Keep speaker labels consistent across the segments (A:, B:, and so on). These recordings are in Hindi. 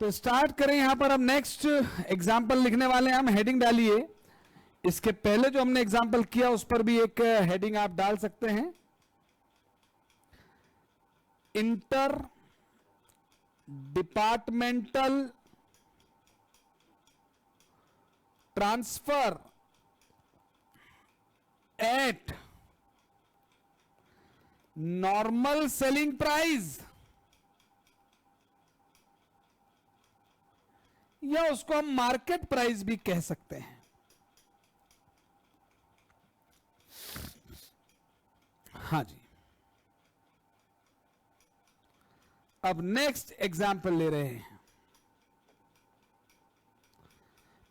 A: तो स्टार्ट करें यहां पर। अब नेक्स्ट एग्जाम्पल लिखने वाले हैं हम। हेडिंग डालिए। इसके पहले जो हमने एग्जाम्पल किया उस पर भी एक हेडिंग आप डाल सकते हैं। Inter departmental transfer eight normal selling price, या उसको हम मार्केट प्राइस भी कह सकते हैं। हां जी। अब नेक्स्ट एग्जाम्पल ले रहे हैं।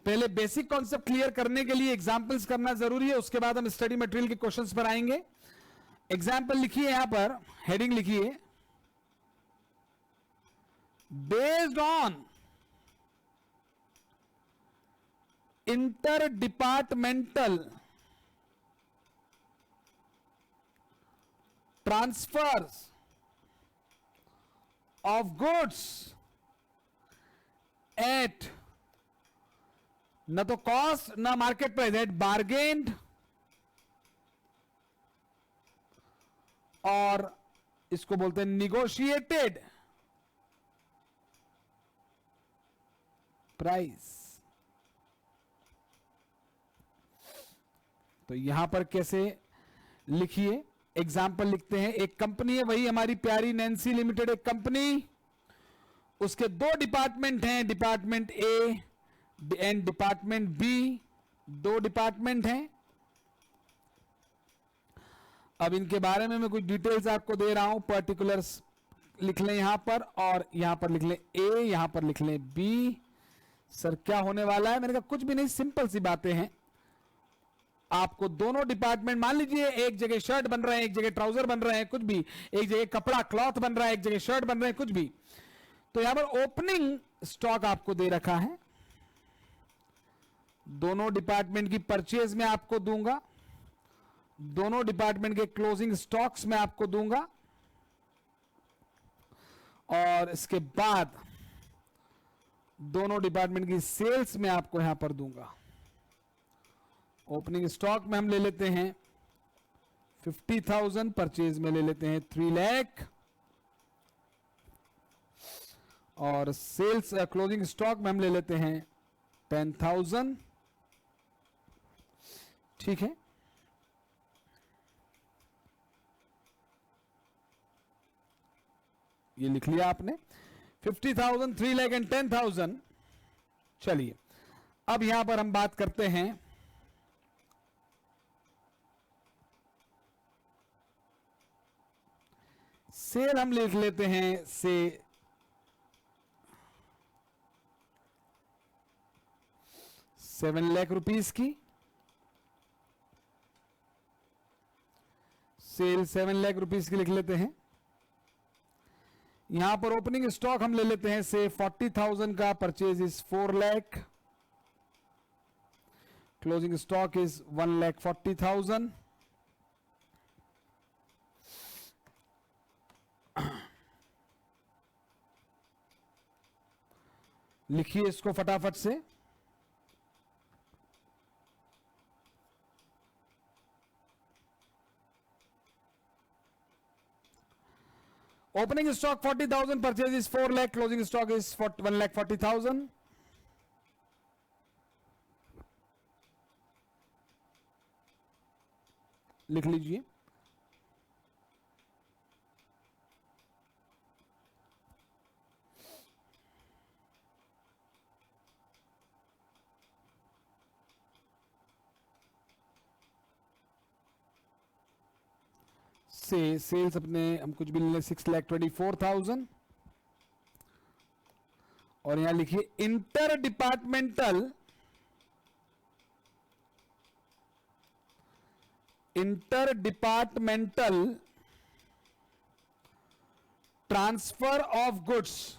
A: पहले बेसिक कॉन्सेप्ट क्लियर करने के लिए एग्जाम्पल्स करना जरूरी है, उसके बाद हम स्टडी मटेरियल के क्वेश्चंस पर आएंगे। एग्जाम्पल लिखिए यहां पर, हेडिंग लिखिए based on inter departmental transfers of goods at न तो कॉस्ट ना मार्केट प्राइस, एट बार्गेन्ड और इसको बोलते हैं निगोशिएटेड प्राइस। तो यहां पर कैसे लिखिए, एग्जाम्पल लिखते हैं। एक कंपनी है, वही हमारी प्यारी नैन्सी लिमिटेड एक कंपनी, उसके दो डिपार्टमेंट हैं, department A and department B, दो डिपार्टमेंट हैं। अब इनके बारे में मैं कुछ डिटेल्स आपको दे रहा हूं, पर्टिकुलर्स लिख लें यहां पर, और यहां पर लिख लें ए, यहां पर लिख लें बी। सर क्या होने वाला है? मैंने कहा कुछ भी नहीं, सिंपल सी बातें हैं। आपको दोनों डिपार्टमेंट, मान लीजिए एक जगह शर्ट बन रहे हैं, एक जगह ट्राउजर बन रहे हैं, कुछ भी, एक जगह कपड़ा क्लॉथ बन रहा है, एक जगह शर्ट बन रहे हैं, कुछ भी। तो यहां पर ओपनिंग स्टॉक आपको दे रखा है, दोनों डिपार्टमेंट की परचेज में आपको दूंगा, दोनों डिपार्टमेंट के क्लोजिंग स्टॉक्स में आपको दूंगा, और इसके बाद दोनों डिपार्टमेंट की सेल्स में आपको यहां पर दूंगा। ओपनिंग स्टॉक में हम ले लेते हैं 50,000, परचेज में ले लेते हैं 3 लाख, और सेल्स क्लोजिंग स्टॉक में हम ले लेते हैं 10,000। ठीक है, ये लिख लिया आपने, 50,000, 3 लाख एंड 10,000। चलिए अब यहां पर हम बात करते हैं सेल। हम लिख लेते हैं से 7 लाख रुपीस की, सेल 7 लाख रुपीस की लिख लेते हैं। यहां पर ओपनिंग स्टॉक हम ले लेते हैं से 40,000 का, purchase is 4 lakh, closing stock is 1,40,000। लिखिए इसको फटाफट से। Opening stock 40,000, purchase is 4 lakh, closing stock is 1,40,000। लिख लीजिए। से सेल्स अपने हम कुछ भी ले 6,24,000, और यहां लिखिए inter departmental transfer of goods,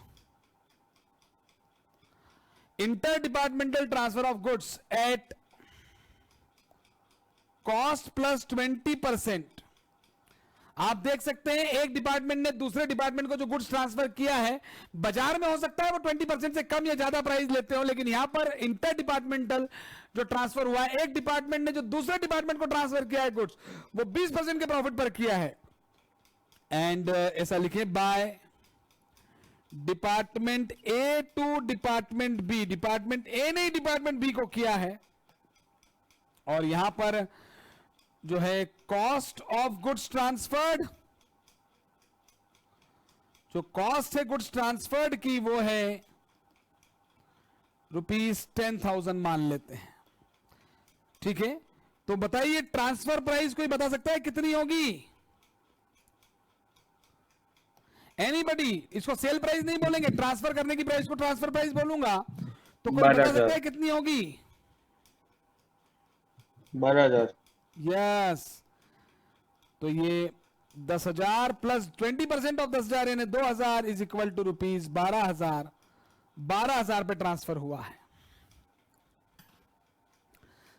A: interdepartmental transfer of goods at cost plus 20%। आप देख सकते हैं एक डिपार्टमेंट ने दूसरे डिपार्टमेंट को जो गुड्स ट्रांसफर किया है, बाजार में हो सकता है वो 20% से कम या ज्यादा प्राइस लेते हो, लेकिन यहां पर इंटर डिपार्टमेंटल जो ट्रांसफर हुआ है, एक डिपार्टमेंट ने जो दूसरे डिपार्टमेंट को ट्रांसफर किया है गुड्स, वो 20% के प्रॉफिट पर किया है। एंड ऐसा लिखे by department A to department B, department A ने डिपार्टमेंट बी को किया है, और यहां पर जो है कॉस्ट ऑफ गुड्स ट्रांसफर्ड, जो कॉस्ट है गुड्स ट्रांसफर्ड की वो है ₹10,000 मान लेते हैं। ठीक है, तो बताइए ट्रांसफर प्राइस कोई बता सकता है कितनी होगी? एनीबडी? इसको सेल प्राइस नहीं बोलेंगे, ट्रांसफर करने की प्राइस को ट्रांसफर प्राइस बोलूंगा, तो कोई बता सकता है कितनी होगी?
B: 12,000।
A: यस, तो ये 10,000 प्लस 20% ऑफ 10,000 यानी 2,000 इज इक्वल टू ₹12,000। 12,000 पे ट्रांसफर हुआ है।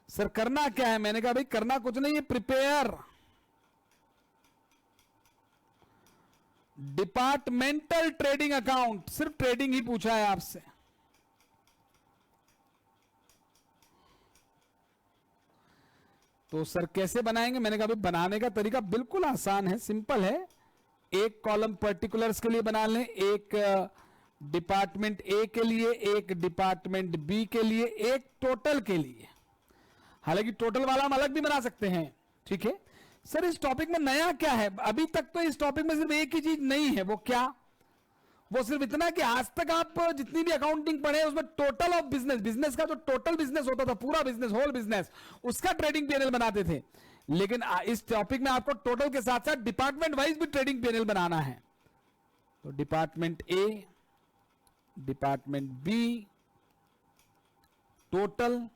A: सर करना क्या है? मैंने कहा भाई करना कुछ नहीं है, प्रिपेयर डिपार्टमेंटल ट्रेडिंग अकाउंट। सिर्फ ट्रेडिंग ही पूछा है आपसे। तो सर कैसे बनाएंगे? मैंने कहा भाई बनाने का तरीका बिल्कुल आसान है, सिंपल है। एक कॉलम पर्टिकुलर्स के लिए बना लें, एक डिपार्टमेंट ए के लिए, एक डिपार्टमेंट बी के लिए, एक टोटल के लिए। हालांकि टोटल वाला हम अलग भी बना सकते हैं। ठीक है सर, इस टॉपिक में नया क्या है? अभी तक तो इस टॉपिक में सिर्फ एक ही चीज नहीं है, वो क्या? वो सिर्फ इतना कि आज तक आप जितनी भी अकाउंटिंग पढ़े उसमें टोटल ऑफ बिजनेस, बिजनेस का जो टोटल बिजनेस होता था, पूरा बिजनेस, होल बिजनेस, उसका ट्रेडिंग पीएनएल बनाते थे। लेकिन इस टॉपिक में आपको टोटल के साथ साथ डिपार्टमेंट वाइज भी ट्रेडिंग पीएनएल बनाना है। तो department A, department B, total,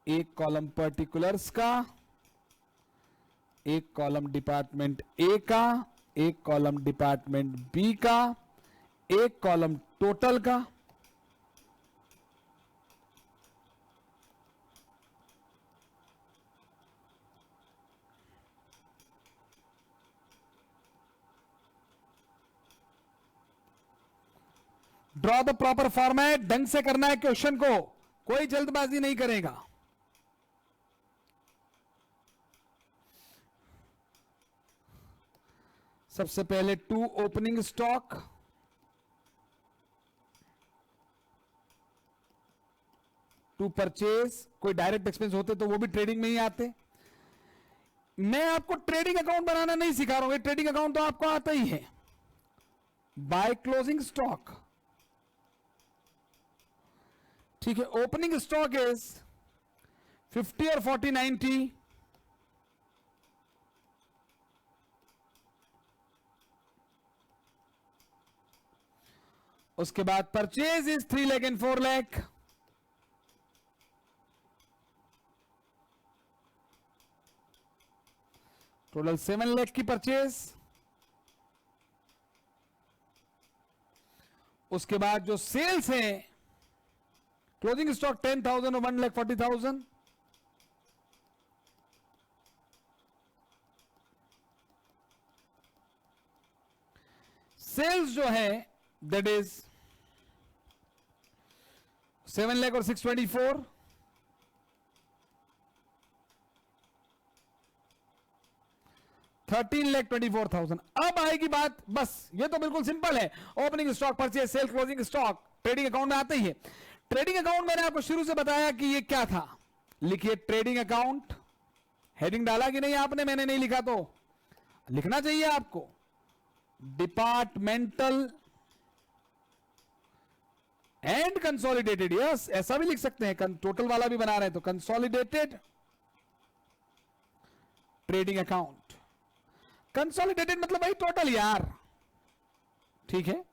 A: एक कॉलम पर्टिकुलर्स का, एक कॉलम डिपार्टमेंट ए का, एक कॉलम डिपार्टमेंट बी का, एक कॉलम टोटल का। ड्रॉ द प्रॉपर फॉर्मेट, ढंग से करना है क्वेश्चन को, कोई जल्दबाजी नहीं करेगा। सबसे पहले to opening stock, to purchase, कोई डायरेक्ट एक्सपेंस होते तो वो भी ट्रेडिंग में ही आते। मैं आपको ट्रेडिंग अकाउंट बनाना नहीं सिखा रहा हूं, ट्रेडिंग अकाउंट तो आपको आता ही है। बाय क्लोजिंग स्टॉक, ठीक है, ओपनिंग स्टॉक इज 50 और 40 90, उसके बाद purchase is 3 lakh and 4 lakh, total 7 lakh की परचेज। उसके बाद जो सेल्स है, क्लोजिंग स्टॉक 10,000 और 1,40,000, सेल्स जो है दैट इज 7 लाख और 624, $13,24,000। अब आएगी बात, बस ये तो बिल्कुल सिंपल है, opening stock, purchase, sale, closing stock trading account में आते ही है। ट्रेडिंग अकाउंट मैंने आपको शुरू से बताया कि ये क्या था। लिखिए ट्रेडिंग अकाउंट, हेडिंग डाला कि नहीं आपने? मैंने नहीं लिखा तो लिखना चाहिए आपको। डिपार्टमेंटल एंड कंसोलिडेटेड, यस ऐसा भी लिख सकते हैं, टोटल वाला भी बना रहे हैं तो कंसोलिडेटेड ट्रेडिंग अकाउंट। कंसोलिडेटेड मतलब भाई टोटल यार, ठीक है।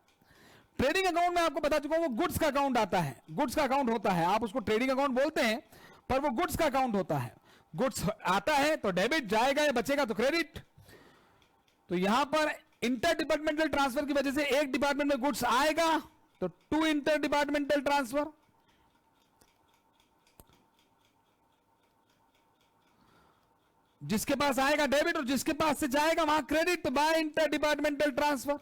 A: ट्रेडिंग अकाउंट में आपको बता चुका हूं, वो गुड्स का अकाउंट आता है, गुड्स का अकाउंट होता है। आप उसको ट्रेडिंग अकाउंट बोलते हैं पर वो गुड्स का अकाउंट होता है। गुड्स आता है तो डेबिट, जाएगा या बचेगा तो क्रेडिट। तो यहां पर इंटर डिपार्टमेंटल ट्रांसफर की वजह से एक डिपार्टमेंट में गुड्स आएगा तो टू इंटर डिपार्टमेंटल ट्रांसफर, जिसके पास आएगा डेबिट और जिसके पास से जाएगा वहां क्रेडिट, तो बाय इंटर डिपार्टमेंटल ट्रांसफर।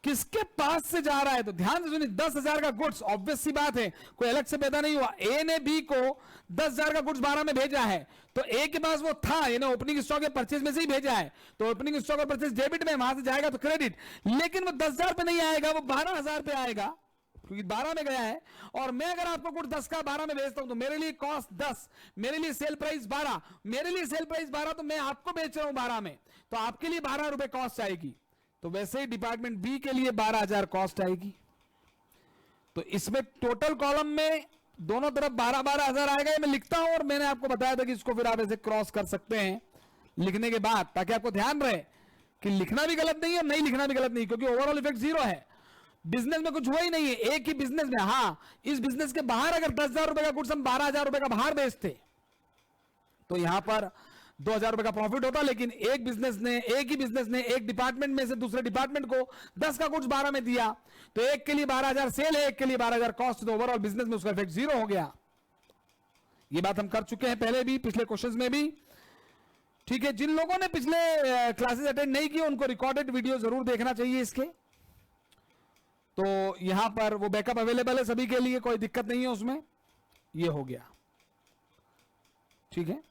A: किसके पास से जा रहा है, तो ध्यान से सुनिए, 10,000 का गुड्स, ऑब्वियस सी बात है, कोई अलग से पैदा नहीं हुआ। ए ने बी को 10,000 का गुड्स 12 में भेजा है, तो ए के पास वो था, यानी ओपनिंग स्टॉक या परचेज में से ही भेजा है, तो ओपनिंग स्टॉक और परचेज डेबिट में, वहां से जाएगा तो क्रेडिट। लेकिन वो 10,000 पे नहीं आएगा, वो 12,000 पे आएगा, क्योंकि 12 में गया है। और मैं अगर आपको गुड 10 का 12 में भेजता हूं, तो मेरे लिए कॉस्ट 10, मेरे लिए सेल प्राइस 12, मेरे लिए सेल प्राइस 12, तो मैं आपको बेच रहा हूं 12 में, तो आपके लिए 12 रुपए कॉस्ट आएगी। तो वैसे ही डिपार्टमेंट बी के लिए 12,000 कॉस्ट आएगी। तो इसमें टोटल कॉलम में दोनों तरफ 12,000 आएगा, ये मैं लिखता हूं, और मैंने आपको बताया था कि इसको फिर आप ऐसे क्रॉस कर सकते हैं लिखने के बाद, ताकि आपको ध्यान रहे कि लिखना भी गलत नहीं है, नहीं लिखना भी गलत नहीं, क्योंकि ओवरऑल इफेक्ट 0 है। बिजनेस में कुछ हुआ ही नहीं है, एक ही बिजनेस में, हाँ इस बिजनेस के बाहर अगर 10,000 रुपए का गुड्स हम 12,000 रुपए का बाहर बेचते, तो यहां पर 2,000 रुपए का प्रॉफिट होता। लेकिन एक ही बिजनेस ने एक डिपार्टमेंट में से दूसरे डिपार्टमेंट को 10 का गुड्स 12 में दिया, तो एक के लिए 12,000 सेल है, एक के लिए 12,000 कॉस्ट, तो ओवरऑल बिजनेस में उसका इफेक्ट 0 हो गया। ये बात हम कर चुके हैं पहले भी, पिछले क्वेश्चंस में भी, ठीक है। जिन लोगों ने पिछले क्लासेस अटेंड नहीं किए, उनको रिकॉर्डेड वीडियो जरूर देखना चाहिए इसके, तो यहां पर वो बैकअप अवेलेबल है सभी के लिए, कोई दिक्कत नहीं है उसमें। ये हो गया, ठीक है।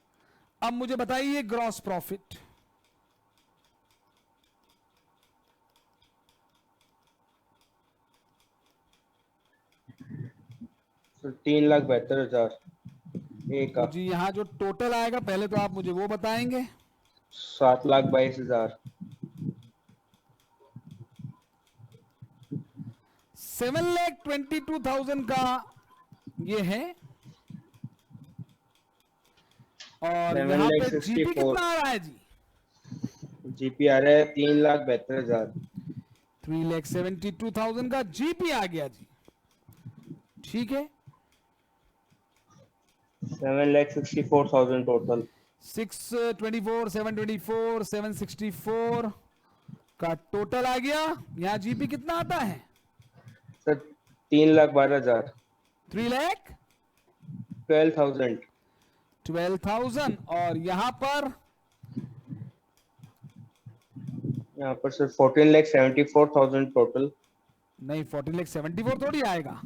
A: अब मुझे बताइए ग्रॉस प्रॉफिट।
B: सर 3,72,000 एक का।
A: तो जी यहां जो टोटल आएगा, पहले तो आप मुझे वो बताएंगे।
B: 7,22,000।
A: 7,22,000 का ये है, और यहाँ पे जीपी कितना आ रहा है जी?
B: जीपी आ रहा है 3,72,000।
A: 3,72,000 का जीपी आ गया जी, ठीक है।
B: 7,64,000 टोटल।
A: 624, 724, 764 का टोटल आ गया। यहाँ जीपी कितना आता है
B: सर? 3,12,000।
A: 3,12,000। 12,000, और यहाँ पर
B: सर 14,74,000 टोटल।
A: नहीं, 14,74,000 थोड़ी आएगा।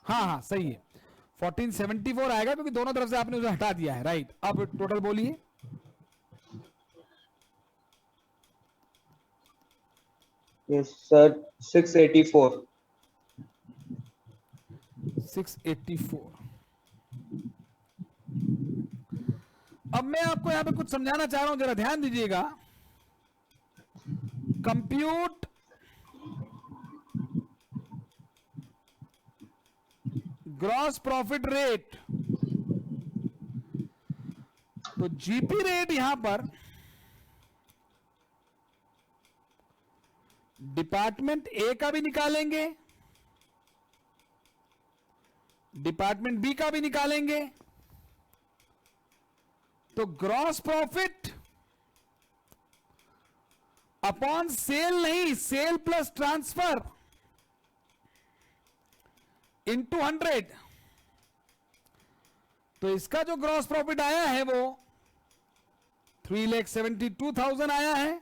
A: हाँ हाँ सही है, 1474 आएगा, क्योंकि दोनों तरफ से आपने उसे हटा दिया है, राइट। अब टोटल बोलिए।
B: सर 684।
A: 684। अब मैं आपको यहां पे कुछ समझाना चाह रहा हूं, जरा ध्यान दीजिएगा। कंप्यूट ग्रॉस प्रॉफिट रेट, तो जीपी रेट यहां पर डिपार्टमेंट ए का भी निकालेंगे, डिपार्टमेंट बी का भी निकालेंगे। तो ग्रॉस प्रॉफिट अपॉन सेल नहीं, सेल प्लस ट्रांसफर इंटू 100। तो इसका जो ग्रॉस प्रॉफिट आया है वो 3,72,000 आया है।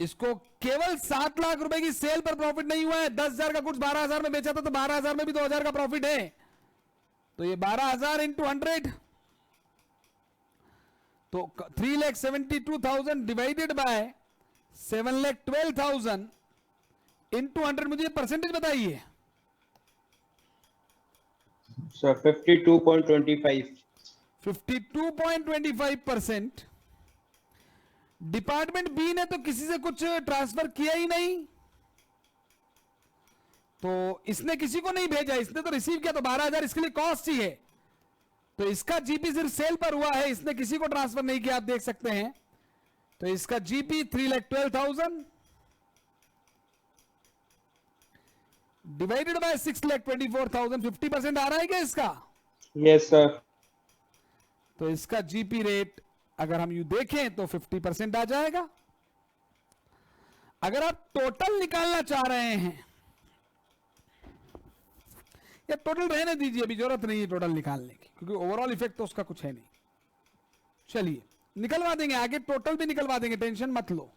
A: इसको केवल 7 लाख रुपए की सेल पर प्रॉफिट नहीं हुआ है। 10,000 का गुड्स 12,000 में बेचा था, तो 12,000 में भी 2,000 का प्रॉफिट है, तो ये 12,000 इंटू 100, तो 3,72,000 डिवाइडेड बाय 7,12,000 इंटू 100। मुझे परसेंटेज बताइए
B: सर 52.25।
A: 52.25%। डिपार्टमेंट बी ने तो किसी से कुछ ट्रांसफर किया ही नहीं, तो इसने किसी को नहीं भेजा, इसने तो रिसीव किया, तो 12,000 इसके लिए कॉस्ट ही है। तो इसका जीपी सिर्फ सेल पर हुआ है, इसने किसी को ट्रांसफर नहीं किया, आप देख सकते हैं। तो इसका जीपी 3,12,000 डिवाइडेड बाय 6,24,000, 50% आ रहा है क्या इसका?
B: Yes sir.
A: तो इसका जीपी रेट अगर हम यू देखें तो 50% आ जाएगा। अगर आप टोटल निकालना चाह रहे हैं या टोटल रहने दीजिए, अभी जरूरत नहीं है टोटल निकालने की, क्योंकि ओवरऑल इफेक्ट तो उसका कुछ है नहीं। चलिए निकलवा देंगे, आगे टोटल भी निकलवा देंगे, टेंशन मत लो।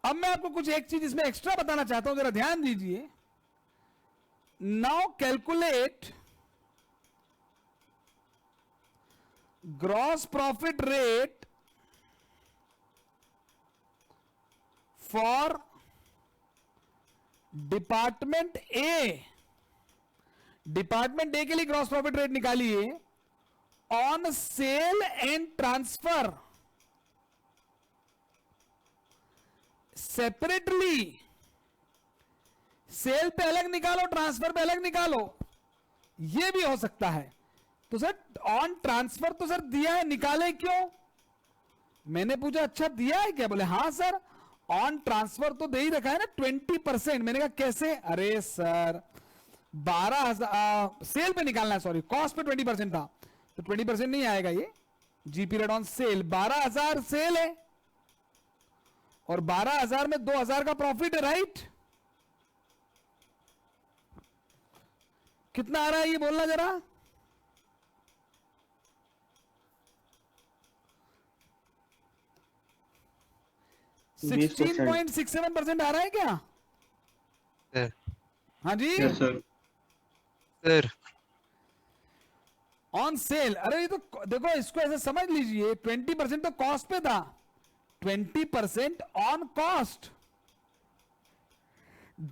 A: अब मैं आपको कुछ एक चीज इसमें एक्स्ट्रा बताना चाहता हूं, जरा ध्यान दीजिए। Now calculate gross profit rate for department A. Department A के लिए ग्रॉस प्रॉफिट रेट निकालिए on sale and transfer separately. Sale पे अलग निकालो, ट्रांसफर पे अलग निकालो, यह भी हो सकता है। तो सर ऑन ट्रांसफर तो सर दिया है, निकाले क्यों? मैंने पूछा अच्छा दिया है क्या? बोले हाँ सर ऑन ट्रांसफर तो दे ही रखा है ना 20%। मैंने कहा कैसे? अरे सर 12,000 सेल पे निकालना है, सॉरी कॉस्ट पे 20% था, तो 20% नहीं आएगा ये। जी पीरियड ऑन सेल 12,000 सेल है और 12,000 में 2,000 का प्रॉफिट है, राइट? कितना आ रहा है ये बोलना जरा।
B: %20
A: 16.67% आ रहा है क्या?
C: सर।
A: हाँ जी
B: yes sir.
C: Sir
A: on sale. अरे ये तो देखो इसको ऐसे समझ लीजिए, 20% तो कॉस्ट पे था, 20% ऑन कॉस्ट।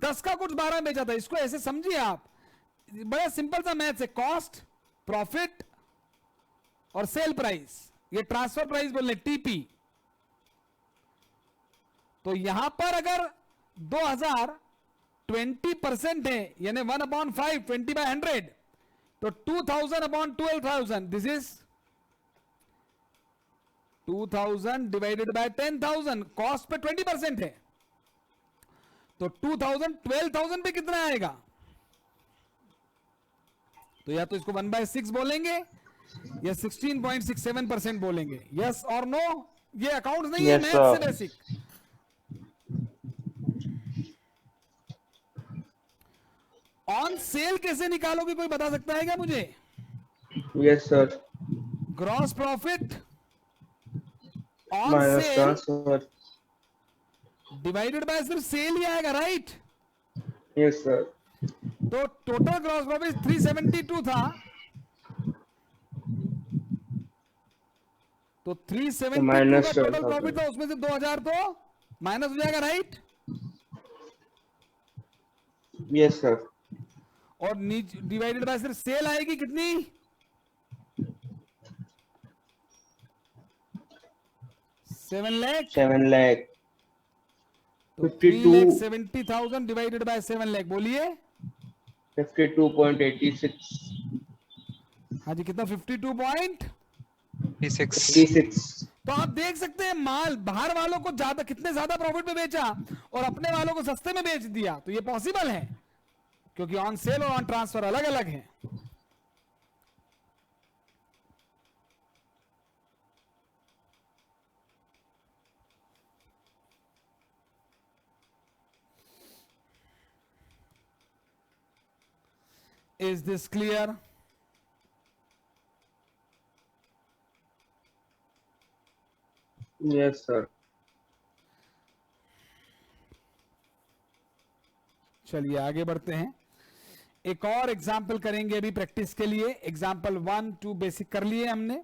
A: 10 का कुछ 12 बेचा था, इसको ऐसे समझिए आप। बड़ा सिंपल सा मैथ्स है, कॉस्ट प्रॉफिट और सेल प्राइस, ये ट्रांसफर प्राइस बोल रहे टीपी। तो यहां पर अगर 2,000 20% है, यानी 1/5 20/100, तो 2,000 upon 12,000, this is 2,000 divided by 10,000। Cost पे 20% है, तो 2,000 12,000 पे कितना आएगा? तो या तो इसको 1/6 बोलेंगे या 16.67% बोलेंगे। यस और नो? ये अकाउंट्स नहीं है,
B: Yes,
A: मैथ से
B: sir.
A: बेसिक। ऑन सेल कैसे निकालोगे, कोई बता सकता है क्या मुझे?
B: Yes sir.
A: Gross profit on
B: minus
A: cell
B: transfer.
A: Divided by सिर्फ सेल ही आएगा, राइट?
B: Yes sir.
A: तो टोटल ग्रॉस प्रॉफिट 372 था, तो 372
B: माइनस
A: का टोटल
B: 12,000।
A: प्रॉफिट था, उसमें से 2,000 तो माइनस हो जाएगा, राइट?
B: Yes sir.
A: और नीचे डिवाइडेड बाय सिर्फ सेल आएगी कितनी? 7 लाख।
B: 7 लाख।
A: तो
B: 52
A: 3,70,000 डिवाइडेड बाय 7 लाख, बोलिए
B: 52.86।
A: हाँ जी कितना? 52.86।
B: 86।
A: तो आप देख सकते हैं माल बाहर वालों को ज्यादा, कितने ज्यादा प्रॉफिट में बेचा और अपने वालों को सस्ते में बेच दिया। तो ये पॉसिबल है क्योंकि ऑन सेल और ऑन ट्रांसफर अलग अलग है। Is this clear?
B: Yes sir.
A: चलिए आगे बढ़ते हैं, एक और एग्जाम्पल करेंगे अभी प्रैक्टिस के लिए। एग्जाम्पल 1 2 बेसिक कर लिए हमने,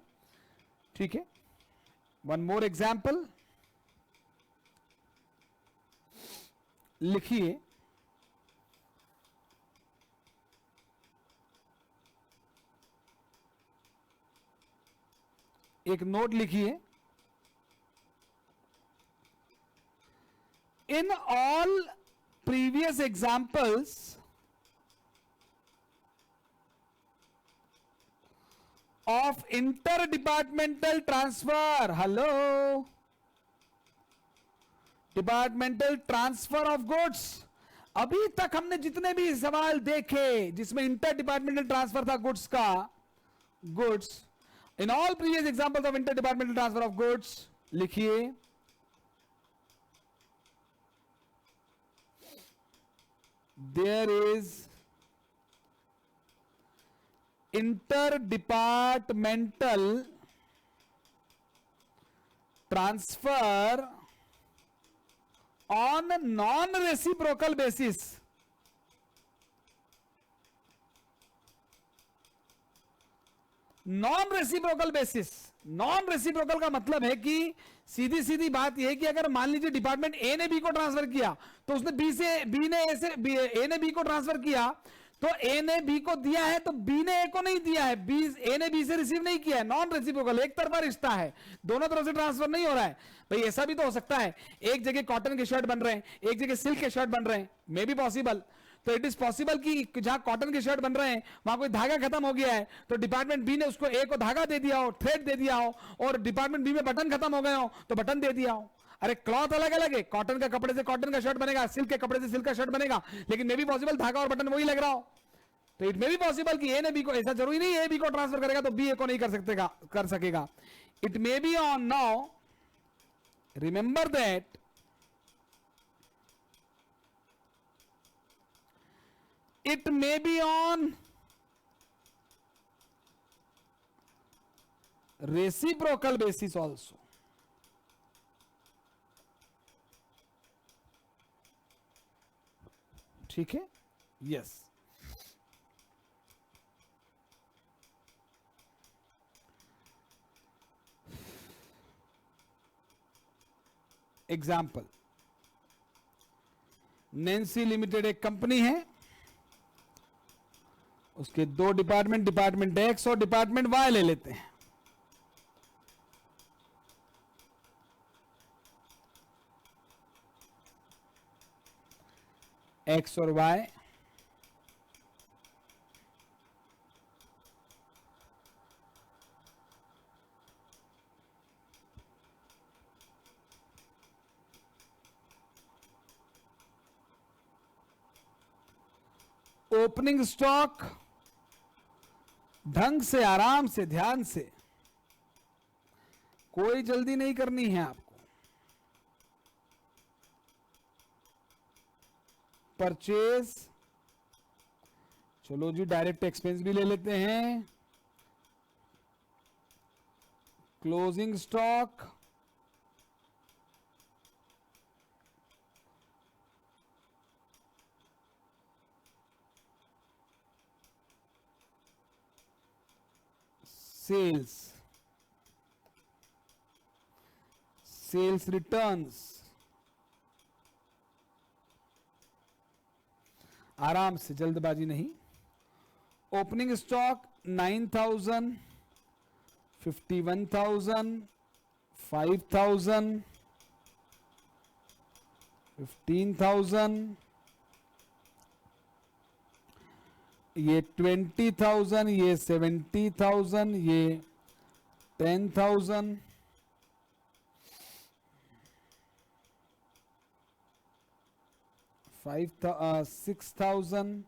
A: ठीक है। वन मोर एग्जाम्पल लिखिए। एक नोट लिखिए। In all previous examples of interdepartmental transfer, hello, departmental transfer of goods, अभी तक हमने जितने भी सवाल देखे जिसमें इंटर डिपार्टमेंटल ट्रांसफर था गुड्स का, goods, in all previous examples of inter departmental transfer of goods लिखिए there is inter departmental transfer on non reciprocal basis. Non reciprocal basis, non reciprocal का मतलब है कि सीधी सीधी बात यह है कि अगर मान लीजिए डिपार्टमेंट ए ने बी को ट्रांसफर किया तो उसने बी से, बी ने ए से, ए ने बी को ट्रांसफर किया तो ए ने बी को दिया है तो बी ने ए को नहीं दिया है, बी ए ने बी से रिसीव नहीं किया है। नॉन रेसिप्रोकल, एक तरफा रिश्ता है, दोनों तरफ से ट्रांसफर नहीं हो रहा है। भाई ऐसा भी तो हो सकता है एक जगह कॉटन के शर्ट बन रहे हैं, एक जगह सिल्क के शर्ट बन रहे हैं, मे बी पॉसिबल। तो इट इज पॉसिबल कि जहां कॉटन के शर्ट बन रहे हैं वहां कोई धागा खत्म हो गया है तो डिपार्टमेंट बी ने उसको ए को धागा दे दिया हो, थ्रेड दे दिया हो, और डिपार्टमेंट बी में बटन खत्म हो गए हो तो बटन दे दिया हो। अरे क्लॉथ अलग अलग है, कॉटन का कपड़े से कॉटन का शर्ट बनेगा, सिल्क के कपड़े से सिल्क का शर्ट बनेगा, लेकिन मे भी पॉसिबल धागा और बटन वही लग रहा हो। तो इट मे भी पॉसिबल कि ए ने बी को, ऐसा जरूरी नहीं ए बी को ट्रांसफर करेगा तो बी ए को नहीं कर सकेगा। It may be on, now remember that it may be on reciprocal basis also. ठीक है, यस। एग्जाम्पल, नैन्सी लिमिटेड एक कंपनी है, उसके दो डिपार्टमेंट, डिपार्टमेंट एक्स और डिपार्टमेंट वाई ले लेते हैं। एक्स और वाई ओपनिंग स्टॉक ढंग से, आराम से, ध्यान से, कोई जल्दी नहीं करनी है आपको। परचेज, चलो जी डायरेक्ट एक्सपेंस भी ले लेते हैं। Closing stock, sales, sales returns, आराम से, जल्दबाजी नहीं। ओपनिंग स्टॉक 9,000, 51,000, 5,000, 15,000, ये 20,000, ये 70,000, ये 10,000, 6,000,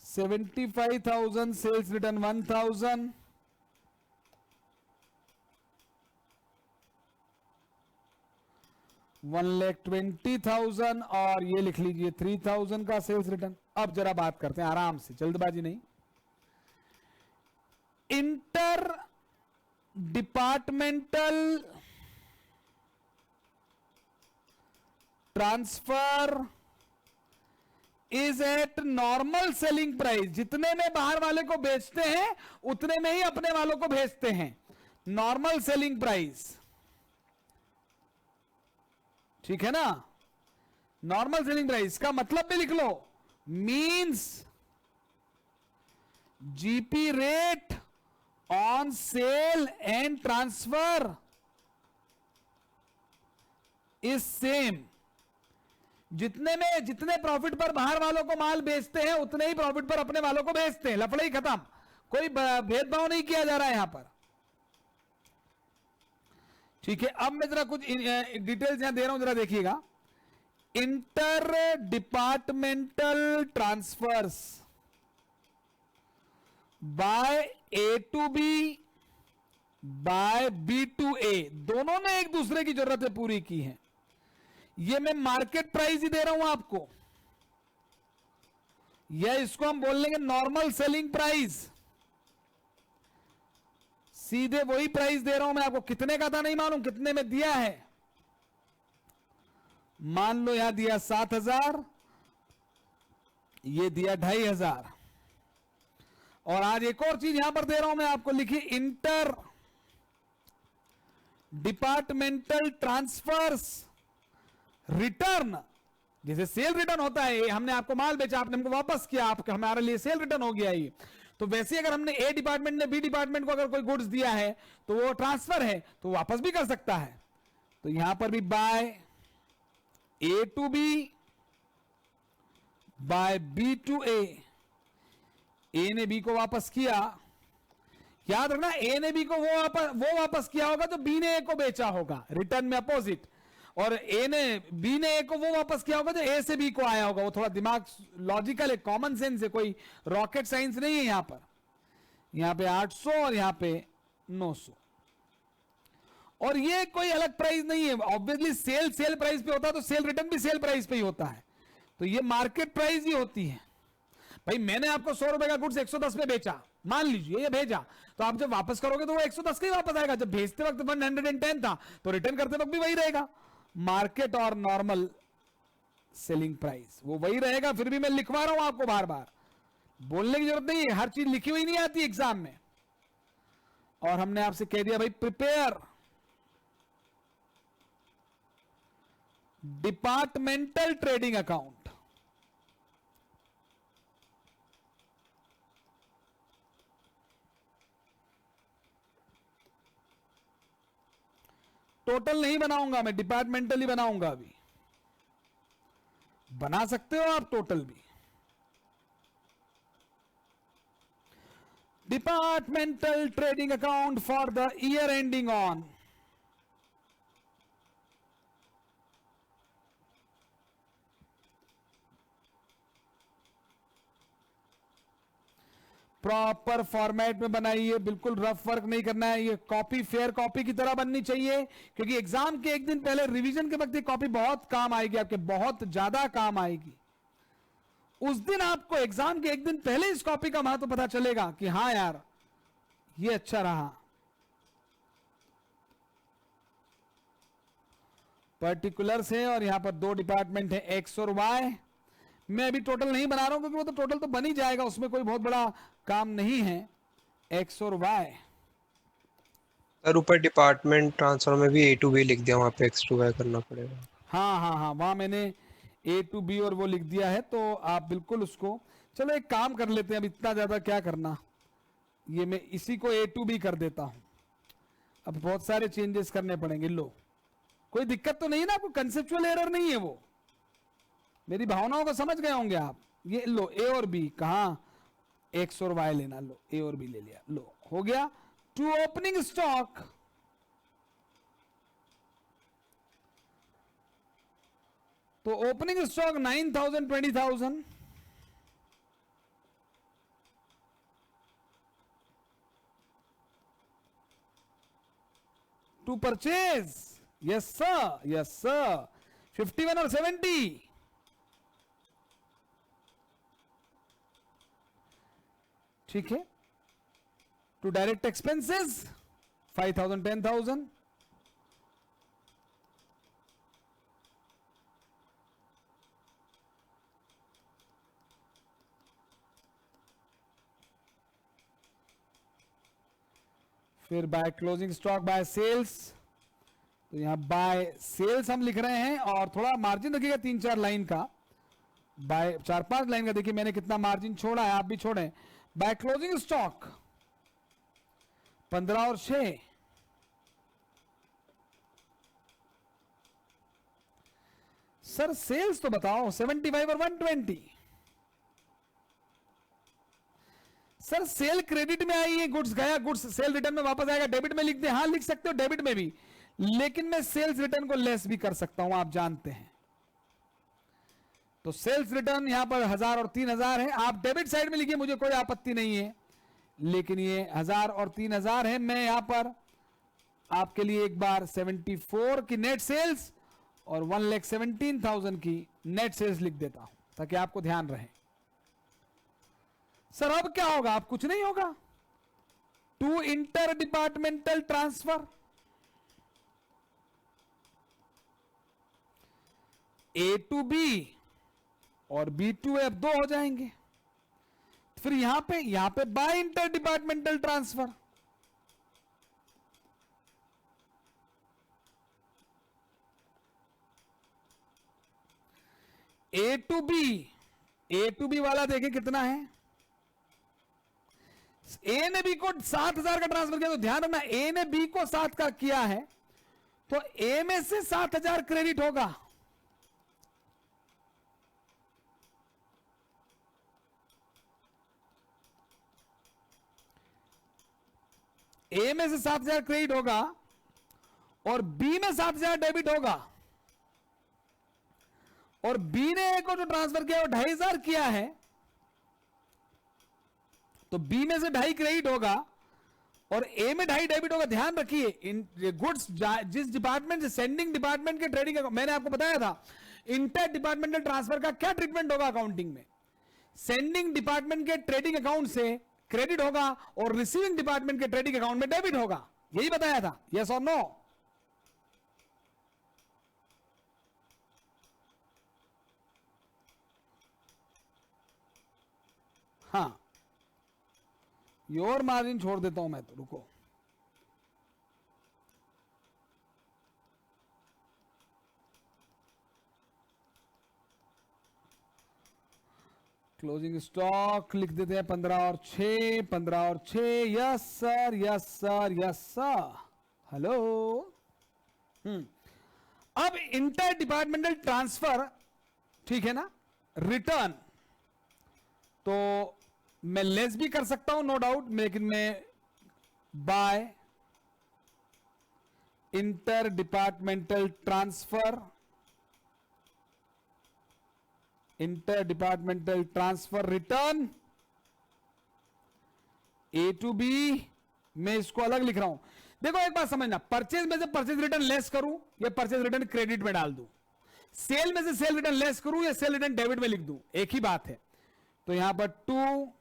A: $75,000, sales return 1,000, $1,20,000 और ये लिख लीजिए 3,000 का सेल्स रिटर्न। अब जरा बात करते हैं आराम से, जल्दबाजी नहीं। Inter departmental transfer is eight normal selling price, जितने में बाहर वाले को बेचते हैं उतने में ही अपने वालों को भेजते हैं। नॉर्मल सेलिंग प्राइस, ठीक है ना। नॉर्मल सेलिंग प्राइस का मतलब भी लिख लो, means GP rate on sale and transfer is same. जितने प्रॉफिट पर बाहर वालों को माल बेचते हैं उतने ही प्रॉफिट पर अपने वालों को बेचते हैं। लफड़े खत्म, कोई भेदभाव नहीं किया जा रहा है यहां पर, ठीक है। अब मैं जरा कुछ डिटेल्स यहां दे रहा हूं, जरा देखिएगा। Inter departmental transfers by A to B by B to A, दोनों ने एक दूसरे की जरूरतें पूरी की हैं। ये मैं मार्केट प्राइस ही दे रहा हूं आपको, या इसको हम बोल लेंगे नॉर्मल सेलिंग प्राइस। सीधे वही प्राइस दे रहा हूं मैं आपको, कितने का था नहीं मालूम, कितने में दिया है। मान लो यहां दिया 7,000, ये दिया 2,500। और आज एक और चीज यहां पर दे रहा हूं मैं आपको, लिखिए इंटर डिपार्टमेंटल ट्रांसफर्स रिटर्न। जैसे सेल रिटर्न होता है, हमने आपको माल बेचा, आपने हमको वापस किया, आपका हमारे लिए सेल रिटर्न हो गया ये। तो वैसे ही अगर हमने ए डिपार्टमेंट ने बी डिपार्टमेंट को अगर कोई गुड्स दिया है तो वो ट्रांसफर है, तो वापस भी कर सकता है। तो यहां पर भी by A to B by B to A, A ने बी को वापस किया। याद रखना, ए ने बी को वो वापस किया होगा जो बी ने ए को बेचा होगा, रिटर्न में अपोजिट। और ए ने बी ने ए को वो वापस किया होगा जो ए से बी को आया होगा। वो थोड़ा दिमाग लॉजिकल है, कॉमन सेंस है, कोई रॉकेट साइंस नहीं है। यहां पे 800 और यहां पे 900। और ये कोई अलग प्राइस नहीं है, ऑब्वियसली सेल प्राइस पे होता है तो सेल रिटर्न भी सेल प्राइस पे ही होता है। तो ये मार्केट प्राइस ही होती है। भाई मैंने आपको 100 रुपए का गुड्स 110 पे बेचा, मान लीजिए ये भेजा, तो आप जब वापस करोगे तो वो 110 का ही वापस आएगा। जब भेजते वक्त 110 था तो रिटर्न करते वक्त भी वही रहेगा। मार्केट और नॉर्मल सेलिंग प्राइस वो वही रहेगा। फिर भी मैं लिखवा रहा हूं आपको, बार बार बोलने की जरूरत नहीं है, हर चीज लिखी हुई नहीं आती एग्जाम में। और हमने आपसे कह दिया भाई prepare departmental trading account. Total नहीं बनाऊंगा मैं, डिपार्टमेंटल ही बनाऊंगा। अभी बना सकते हो आप टोटल भी। Departmental trading account for the year ending on proper format में बनाइए, बिल्कुल रफ वर्क नहीं करना है। ये कॉपी फेयर कॉपी की तरह बननी चाहिए, क्योंकि एग्जाम के एक दिन पहले रिवीजन के वक्त ये कॉपी बहुत काम आएगी, आपके बहुत ज्यादा काम आएगी। उस दिन आपको एग्जाम के एक दिन पहले इस कॉपी का महत्व पता चलेगा कि हाँ यार ये अच्छा रहा। पर्टिकुलर्स है और यहां पर 2 डिपार्टमेंट है, एक्स और वाई। मैं अभी टोटल नहीं बना रहा हूं क्योंकि वो तो टोटल तो बन ही जाएगा, उसमें कोई बहुत बड़ा काम नहीं है। एक्स और वाई
C: सर ऊपर डिपार्टमेंट ट्रांसफर में भी ए टू बी लिख दिया, वहाँ पे एक्स टू वाई करना पड़ेगा।
A: हाँ, वहां मैंने ए टू बी और वो लिख दिया है, तो आप बिल्कुल उसको, चलो एक काम कर लेते हैं, अब इतना ज्यादा क्या करना, ये मैं इसी को ए टू बी कर देता हूं। अब बहुत सारे चेंजेस करने पड़ेंगे। लो कोई दिक्कत तो नहीं है ना आपको, कंसेप्चुअल एरर नहीं है वो, मेरी भावनाओं को समझ गए होंगे आप। ये लो ए और बी, कहां एक्स और वाई लेना, लो ए और बी ले लिया, लो हो गया। टू ओपनिंग स्टॉक तो opening stock 9,000 20,000, to purchase, yes sir 51 और 70, ठीक है। टू डायरेक्ट एक्सपेंसेस 5,000 10,000, फिर by closing stock by sales, तो यहां बाय सेल्स हम लिख रहे हैं और थोड़ा मार्जिन रखिएगा 3-4 लाइन का, बाय 4-5 लाइन का। देखिए मैंने कितना मार्जिन छोड़ा है, आप भी छोड़ें। बाय क्लोजिंग स्टॉक 15 और 6, सर सेल्स तो बताओ 75 और 120। सर सेल क्रेडिट में आई है, गुड्स गया, गुड्स सेल रिटर्न में वापस आएगा, डेबिट में लिख दे, हाँ लिख सकते हो डेबिट में भी, लेकिन मैं सेल्स रिटर्न को लेस भी कर सकता हूं, आप जानते हैं। तो सेल्स रिटर्न यहां पर 1000 और 3000 है, आप डेबिट साइड में लिखिए, मुझे कोई आपत्ति नहीं है, लेकिन ये 1000 और 3000 है। मैं यहां पर आपके लिए एक बार 74 की नेट सेल्स और 1,17,000 की नेट सेल्स लिख देता हूं ताकि आपको ध्यान रहे। सर अब क्या होगा? अब कुछ नहीं होगा। To inter departmental transfer, A to B और बी टू ए, अब 2 हो जाएंगे। फिर यहां पे by inter departmental transfer, A to B वाला देखें कितना है। ए ने बी को 7,000 का ट्रांसफर किया, तो ध्यान रखना ए ने बी को 7 का किया है तो ए में से 7,000 क्रेडिट होगा। ए में से 7,000 क्रेडिट होगा और बी में 7,000 डेबिट होगा। और बी ने ए को जो ट्रांसफर किया वो 2,500 किया है, तो बी में से 2.5 क्रेडिट होगा और ए में 2.5 डेबिट होगा। ध्यान रखिए, इन गुड्स जिस डिपार्टमेंट से, सेंडिंग डिपार्टमेंट के ट्रेडिंग, मैंने आपको बताया था इंटर डिपार्टमेंटल ट्रांसफर का क्या ट्रीटमेंट होगा अकाउंटिंग में। सेंडिंग डिपार्टमेंट के ट्रेडिंग अकाउंट से क्रेडिट होगा और रिसीविंग डिपार्टमेंट के ट्रेडिंग अकाउंट में डेबिट होगा। यही बताया था, यस और नो? हाँ, योर मार्जिन छोड़ देता हूं मैं, तो रुको। क्लोजिंग स्टॉक लिख देते हैं 15 और 6, 15 और 6। Yes sir, yes sir, yes sir. Hello. अब इंटर डिपार्टमेंटल ट्रांसफर, ठीक है ना, रिटर्न तो मैं लेस भी कर सकता हूं, नो डाउट, लेकिन मैं by inter departmental transfer, inter departmental transfer return A to B, मैं इसको अलग लिख रहा हूं। देखो एक बात समझना, परचेज में से परचेज रिटर्न लेस करूं या परचेज रिटर्न क्रेडिट में डाल दूं, सेल में से सेल रिटर्न लेस करूं या सेल रिटर्न डेबिट में लिख दूं, एक ही बात है। तो यहां पर to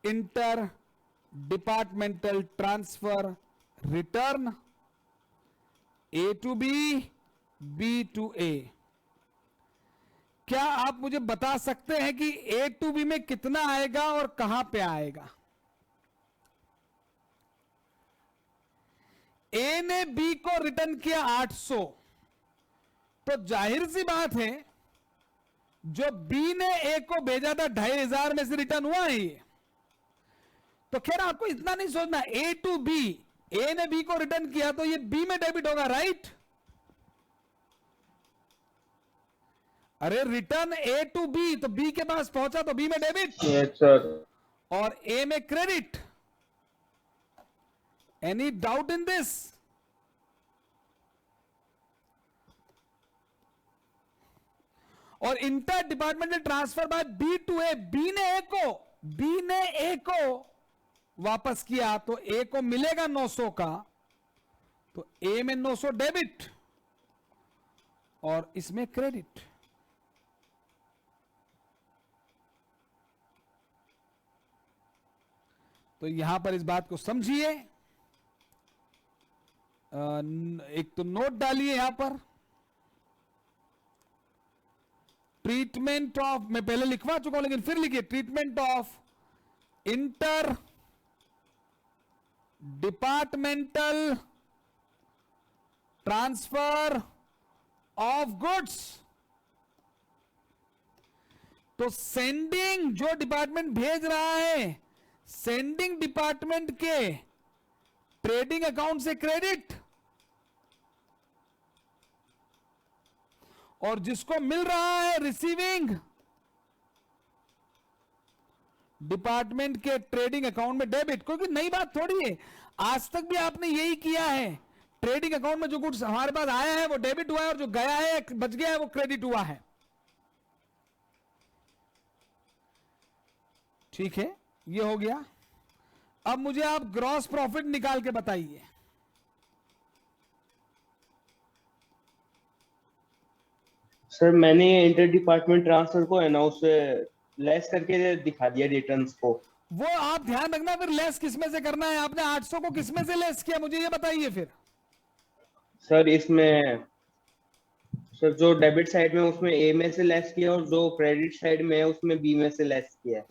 A: inter departmental transfer return A to B, B to A. क्या आप मुझे बता सकते हैं कि ए टू बी में कितना आएगा और कहां पे आएगा? ए ने बी को रिटर्न किया 800, तो जाहिर सी बात है जो बी ने ए को भेजा था 2,500 में से रिटर्न हुआ है ये। तो खैर आपको इतना नहीं सोचना, ए टू बी, ए ने बी को रिटर्न किया तो ये बी में डेबिट होगा, राइट? अरे रिटर्न ए टू बी, तो बी के पास पहुंचा तो बी में डेबिट,
B: यस सर।
A: और ए में credit. Any doubt in this? और inter departmental transfer by B to A, B ने ए को वापस किया तो ए को मिलेगा 900 का, तो ए में 900 डेबिट और इसमें क्रेडिट। तो यहां पर इस बात को समझिए, एक तो नोट डालिए यहां पर, ट्रीटमेंट ऑफ, मैं पहले लिखवा चुका हूं लेकिन फिर लिखिए, treatment of inter departmental transfer of goods. तो सेंडिंग जो डिपार्टमेंट भेज रहा है, सेंडिंग डिपार्टमेंट के ट्रेडिंग अकाउंट से क्रेडिट, और जिसको मिल रहा है रिसीविंग डिपार्टमेंट के ट्रेडिंग अकाउंट में डेबिट। क्योंकि नई बात थोड़ी है, आज तक भी आपने यही किया है, ट्रेडिंग अकाउंट में जो गुड्स हमारे पास आया है वो डेबिट हुआ है और जो गया है, बच गया है, वो क्रेडिट हुआ है। ठीक है, ये हो गया। अब मुझे आप ग्रॉस प्रॉफिट निकाल के बताइए।
B: सर मैंने इंटर डिपार्टमेंट ट्रांसफर को है ना उससे लेस करके दिखा दिया रिटर्न्स को।
A: वो आप ध्यान रखना, फिर लेस किसमें से करना है? आपने 800 को किसमें से लेस किया, मुझे ये बताइए फिर।
B: सर इसमें सर जो डेबिट साइड में उसमें ए में से लेस किया और जो क्रेडिट साइड में है उसमें बी में से लेस किया।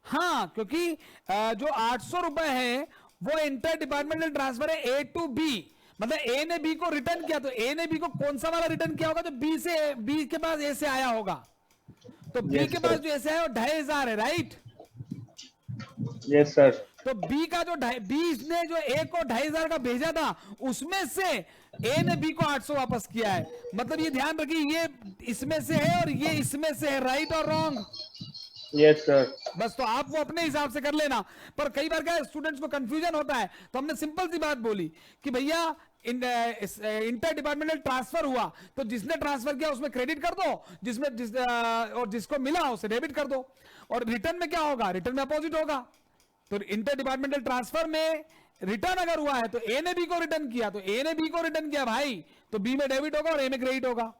A: हाँ, क्योंकि जो 800 रुपए है वो इंटर डिपार्टमेंटल ट्रांसफर है ए टू बी, मतलब ए ने बी को रिटर्न किया, तो ए ने बी को कौन सा वाला रिटर्न किया होगा? जो बी के पास ए से आया होगा, तो बी
B: Yes,
A: के
B: sir.
A: पास जो ऐसे है वो 2500 है, राइट?
B: Yes sir.
A: तो बी का जो बी ने जो ए को 2500 का भेजा था उसमें से ए ने बी को 800 वापस किया है, मतलब ये ध्यान रखिए ये इसमें से है और ये इसमें से है, राइट और रॉन्ग?
B: Yes sir.
A: बस तो आप वो अपने हिसाब से कर लेना। पर कई बार क्या स्टूडेंट्स को कंफ्यूजन होता है, तो हमने सिंपल सी बात बोली कि भैया इंटर डिपार्टमेंटल ट्रांसफर हुआ तो जिसने ट्रांसफर किया उसमें क्रेडिट कर दो, और जिसको मिला उसे डेबिट कर दो, और रिटर्न में क्या होगा? रिटर्न में अपोजिट होगा। तो इंटर डिपार्टमेंटल ट्रांसफर में रिटर्न अगर हुआ है तो ए ने बी को रिटर्न किया, तो ए ने बी को रिटर्न किया भाई, तो बी में डेबिट होगा और ए में क्रेडिट होगा।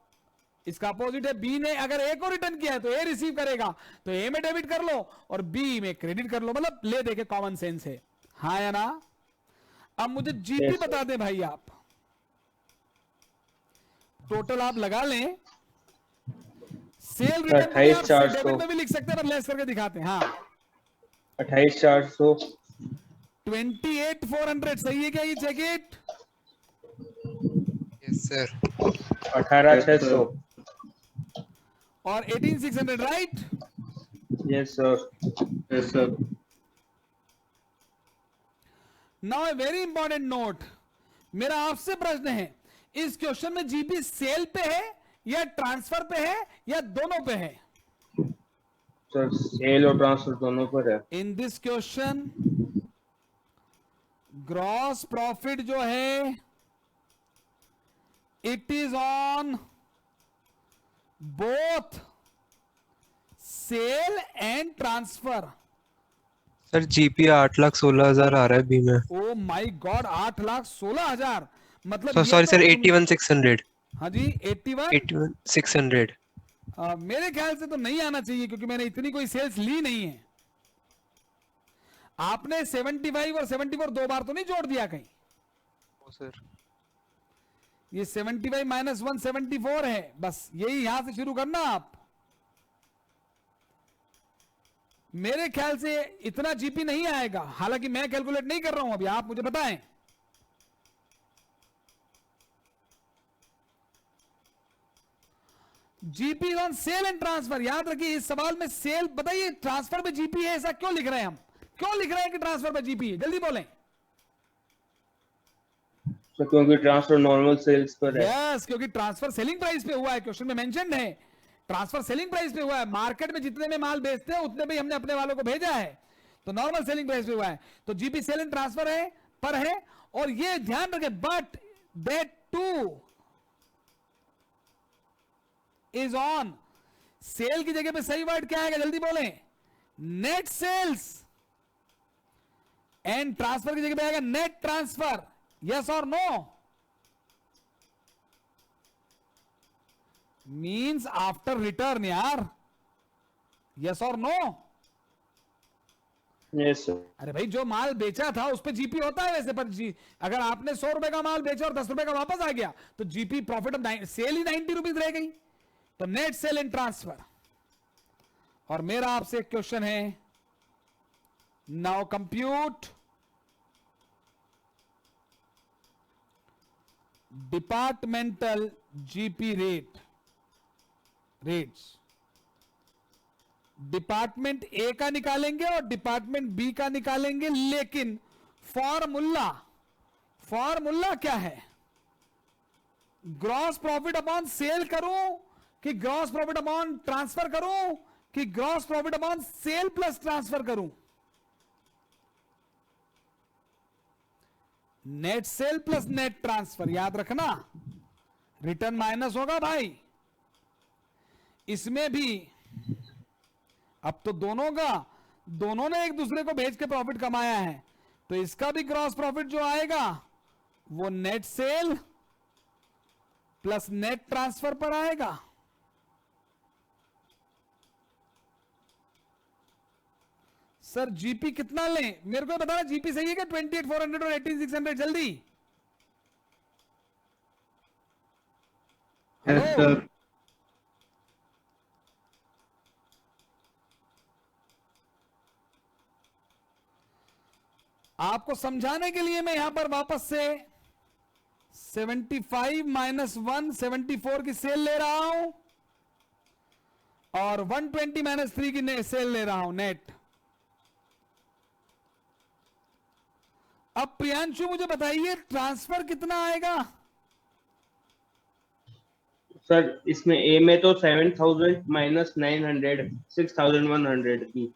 A: इसका अपोजिट है, बी ने अगर ए को रिटर्न किया है तो ए रिसीव करेगा, तो ए में डेबिट कर लो और बी में क्रेडिट कर लो, मतलब ले दे के कॉमन सेंस है, हाँ या ना? अब मुझे जीपी
B: Yes, sir.
A: बता दें भाई, आप टोटल आप लगा लें, सेल रिटर्न
B: 28,400
A: डेबिट में भी लिख सकते हैं पर लेस करके दिखाते हैं। हाँ
B: 28,400
A: 28,400 सही है क्या? ये चेक इट।
C: Yes sir.
B: 18,600
A: और 18,600 right?
B: Yes sir. Yes sir.
A: Now a very important note, मेरा आपसे प्रश्न है, इस क्वेश्चन में जीपी सेल पे है या ट्रांसफर पे है या दोनों पे है?
B: सर सेल और ट्रांसफर दोनों पर है।
A: In this question gross profit जो है it is on both sale and transfer.
C: Sir GP 8,16,000 आ रहा है बी में।
A: ओ माय गॉड, 8,16,000, मतलब ये
C: सॉरी
A: तो
C: सर 81,600।
A: हाँ जी 81
C: 81,600।
A: मेरे ख्याल से तो नहीं आना चाहिए क्योंकि मैंने इतनी कोई सेल्स ली नहीं है। आपने 75 और 74 दो बार तो नहीं जोड़ दिया कहीं?
C: सर
A: ये 75 माइनस 174 है, बस यही यहां से शुरू करना आप। मेरे ख्याल से इतना जीपी नहीं आएगा, हालांकि मैं कैलकुलेट नहीं कर रहा हूं अभी, आप मुझे बताएं। GP on sale and transfer, याद रखिए इस सवाल में सेल बताइए, ट्रांसफर पे जीपी है, ऐसा क्यों लिख रहे हैं हम? क्यों लिख रहे हैं कि ट्रांसफर पे जीपी है? जल्दी बोलें।
B: सर क्योंकि ट्रांसफर नॉर्मल सेल्स पर है।
A: यस, क्योंकि ट्रांसफर सेलिंग प्राइस पे हुआ है, क्वेश्चन में मेंशन है ट्रांसफर सेलिंग प्राइस पे हुआ है। मार्केट में जितने में माल बेचते हैं उतने में हमने अपने वालों को भेजा है, तो नॉर्मल सेलिंग प्राइस पे हुआ है। तो जीपी सेल एंड ट्रांसफर है पर है, और ये ध्यान रखें but that two is on sale की जगह पे सही वर्ड क्या आएगा? जल्दी बोलें। नेट सेल्स, एंड ट्रांसफर की जगह पे आएगा नेट ट्रांसफर। यस और नो? मीन्स आफ्टर रिटर्न यार, यस और नो?
B: Yes sir.
A: अरे भाई जो माल बेचा था उस पे जीपी होता है वैसे, पर अगर आपने 100 रुपए का माल बेचा और 10 रुपए का वापस आ गया तो जीपी प्रॉफिट ऑफ सेल ही 90 रुपीज रह गई। तो नेट सेल एंड ट्रांसफर। और मेरा आपसे एक क्वेश्चन है, now compute departmental GP rates. Department A का निकालेंगे और डिपार्टमेंट बी का निकालेंगे, लेकिन फॉर्मूला क्या है? ग्रॉस प्रॉफिट अपॉन सेल करूं कि ग्रॉस प्रॉफिट अपॉन ट्रांसफर करूं कि gross profit upon sale plus transfer करूं? Net sale plus net transfer, याद रखना रिटर्न माइनस होगा भाई। इसमें भी अब तो दोनों ने एक दूसरे को भेज के प्रॉफिट कमाया है, तो इसका भी ग्रॉस प्रॉफिट जो आएगा वो net sale plus net transfer पर आएगा। सर जीपी कितना लें, मेरे को बताना जीपी सही है क्या? 28,400 और 18,600 जल्दी।
B: Yes sir.
A: आपको समझाने के लिए मैं यहां पर वापस से 75 माइनस 1 74 की सेल ले रहा हूं और 120 माइनस 3 की सेल ले रहा हूं नेट। अब प्रियांशु मुझे बताइए ट्रांसफर कितना आएगा?
B: सर इसमें ए में तो 7,000 माइनस 900 6,100 की।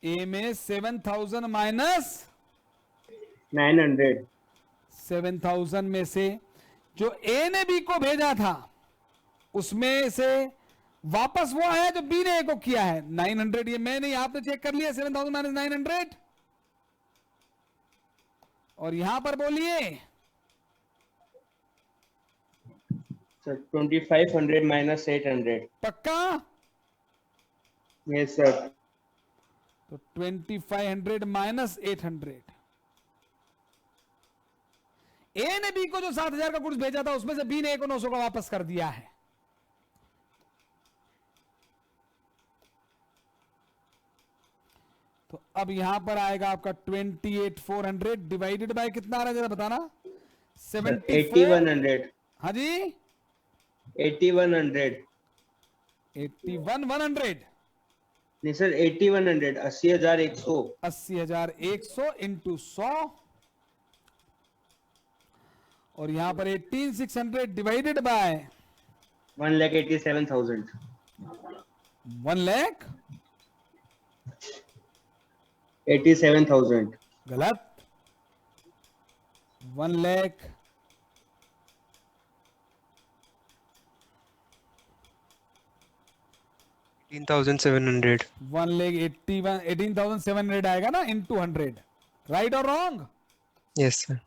A: ए में 7,000 माइनस
B: 900।
A: 7,000 में से जो ए ने बी को भेजा था उसमें से वापस वो आया जो बी ने ए को किया है 900। ये मैंने आपने चेक कर लिया 7,000 माइनस 900। और यहां पर बोलिए
B: सर 2,500 माइनस 800।
A: पक्का?
B: Yes sir.
A: तो 2,500 माइनस 800। ए ने बी को जो 7,000 का गुड्स भेजा था उसमें से बी ने ए को 900 का वापस कर दिया है। तो अब यहां पर आएगा आपका 28,400 डिवाइडेड बाय कितना आ रहा है जरा बताना? 74।
B: 8,100।
A: हाँ जी
B: 8,100।
A: 81,100।
B: नहीं सर 8,100 80,100।
A: 80,100 इंटू 100 और यहां पर 18,600 डिवाइडेड बाय
B: 1,87,000। 87,000।
A: गलत। 1,00,000
C: 18,700।
A: 18,700 आएगा ना इंटू 100। राइट और रॉन्ग?
C: Yes sir.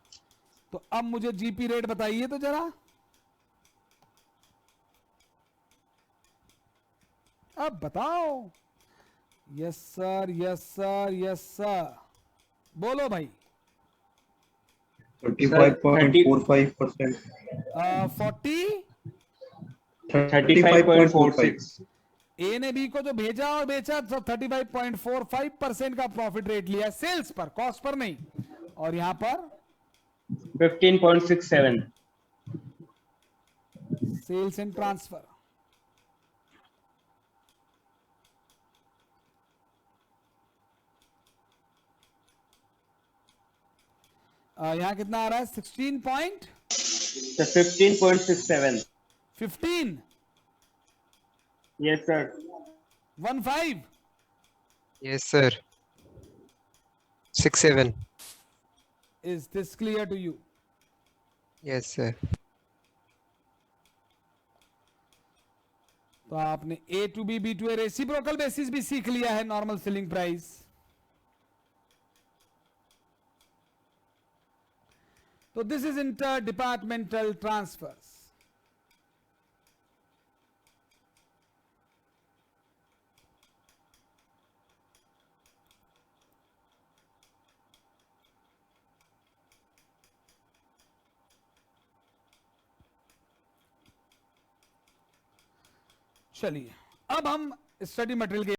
A: तो अब मुझे जीपी रेट बताइए तो जरा। अब बताओ। Yes sir yes sir yes sir बोलो भाई।
D: 35.45%।
A: 40
B: 35.46।
A: ए ने बी को जो भेजा और बेचा 35.45% का प्रॉफिट रेट लिया सेल्स पर, कॉस्ट पर नहीं। और यहां पर
B: 15.67।
A: Sales and transfer. यहां कितना आ रहा है?
B: 15.67।
A: 15
B: yes sir.
A: 15
C: yes sir. 67।
A: Is this clear to you?
C: Yes sir.
A: तो आपने A to B B to A reciprocal basis भी सीख लिया है, नॉर्मल सेलिंग प्राइस। तो this is inter departmental transfers. चलिए अब हम स्टडी मटेरियल के